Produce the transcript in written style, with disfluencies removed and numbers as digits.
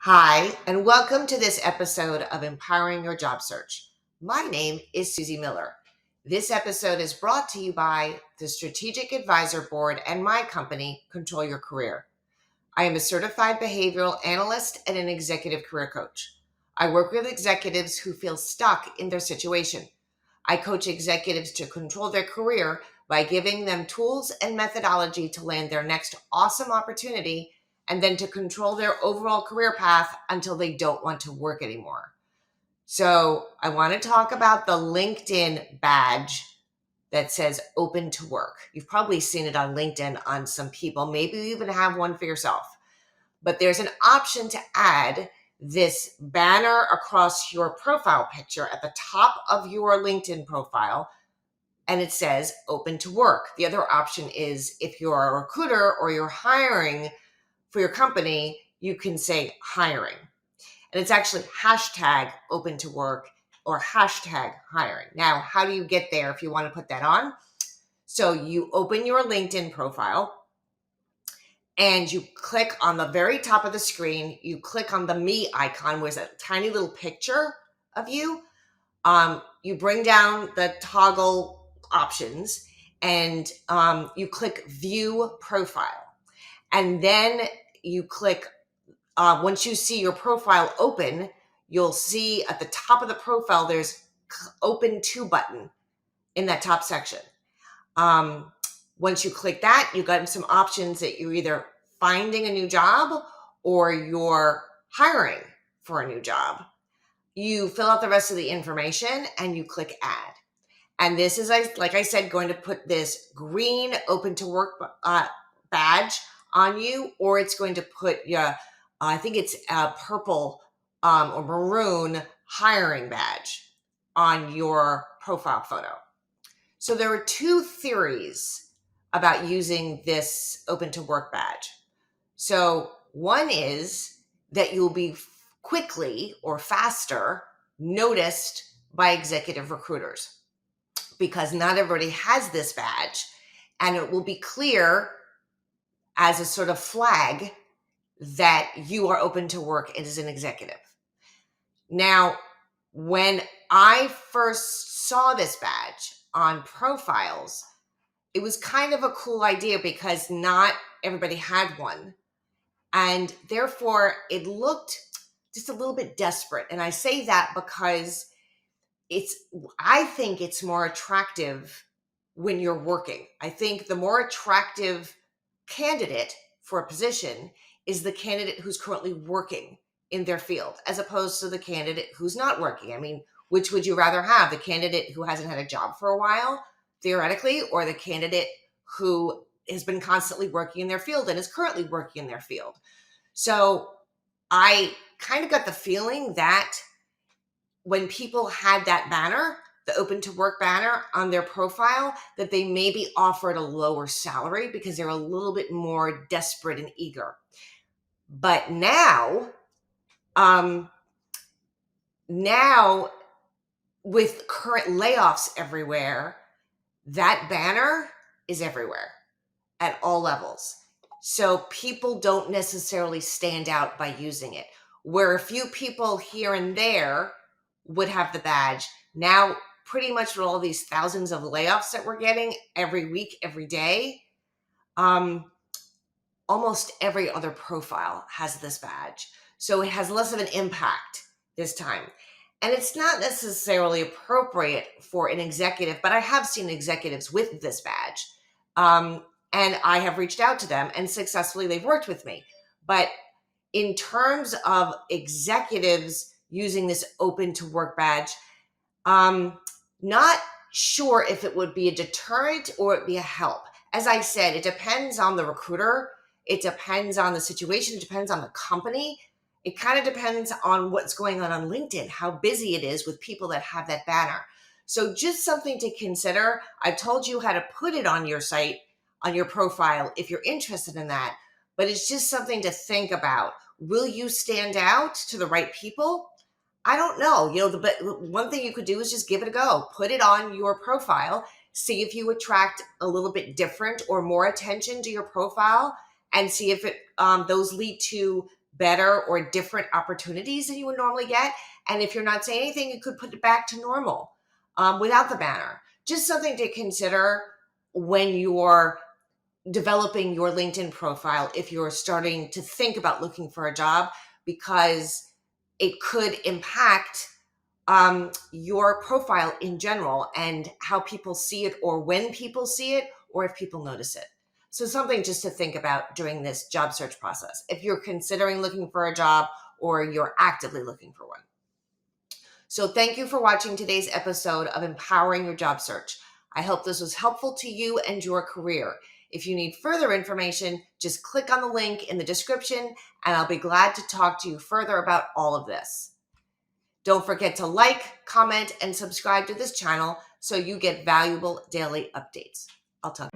Hi, and welcome to this episode of Empowering Your Job Search. My name is Soozy Miller. This episode is brought to you by the Strategic Advisor Board and my company, Control Your Career. I am a certified behavioral analyst and an executive career coach. I work with executives who feel stuck in their situation. I coach executives to control their career by giving them tools and methodology to land their next awesome opportunity and then to control their overall career path until they don't want to work anymore. So I want to talk about the LinkedIn badge that says open to work. You've probably seen it on LinkedIn on some people. Maybe you even have one for yourself. But there's an option to add this banner across your profile picture at the top of your LinkedIn profile, and it says open to work. The other option is if you're a recruiter or you're hiring for your company, you can say hiring. And it's actually hashtag open to work or hashtag hiring. Now, how do you get there if you want to put that on? So you open your LinkedIn profile and you click on the very top of the screen. You click on the me icon, where there's a tiny little picture of you. You bring down the toggle options and you click view profile. And then you click, once you see your profile open, you'll see at the top of the profile, there's open to button in that top section. Once you click that, you got some options that you're either finding a new job or you're hiring for a new job. You fill out the rest of the information and you click add. And this is, like I said, going to put this green open to work badge on you, or it's going to put your, I think it's a purple or maroon hiring badge on your profile photo. So there are two theories about using this open to work badge. So one is that you'll be quickly or faster noticed by executive recruiters because not everybody has this badge, and it will be clear as a sort of flag that you are open to work as an executive. Now, when I first saw this badge on profiles, it was kind of a cool idea because not everybody had one. And therefore, it looked just a little bit desperate. And I say that because I think it's more attractive when you're working. I think the more attractive candidate for a position is the candidate who's currently working in their field, as opposed to the candidate who's not working. I mean, which would you rather have? The candidate who hasn't had a job for a while, theoretically, or the candidate who has been constantly working in their field and is currently working in their field? So I kind of got the feeling that when people had that banner, the open to work banner on their profile, that they maybe offered a lower salary because they're a little bit more desperate and eager. But now with current layoffs everywhere, that banner is everywhere at all levels. So people don't necessarily stand out by using it. Where a few people here and there would have the badge, now pretty much with all these thousands of layoffs that we're getting every week, every day, almost every other profile has this badge. So it has less of an impact this time. And it's not necessarily appropriate for an executive, but I have seen executives with this badge. And I have reached out to them and successfully they've worked with me. But in terms of executives using this open to work badge, not sure if it would be a deterrent or it'd be a help. As I said, it depends on the recruiter. It depends on the situation. It depends on the company. It kind of depends on what's going on LinkedIn, how busy it is with people that have that banner. So just something to consider. I've told you how to put it on your site, on your profile, if you're interested in that. But it's just something to think about. Will you stand out to the right people? I don't know. But one thing you could do is just give it a go. Put it on your profile. See if you attract a little bit different or more attention to your profile, and see if those lead to better or different opportunities than you would normally get. And if you're not saying anything, you could put it back to normal without the banner. Just something to consider when you're developing your LinkedIn profile if you're starting to think about looking for a job, because it could impact your profile in general and how people see it, or when people see it, or if people notice it. So something just to think about during this job search process, if you're considering looking for a job or you're actively looking for one. So thank you for watching today's episode of Empowering Your Job Search. I hope this was helpful to you and your career. If you need further information, just click on the link in the description and I'll be glad to talk to you further about all of this. Don't forget to like, comment, and subscribe to this channel so you get valuable daily updates. I'll talk.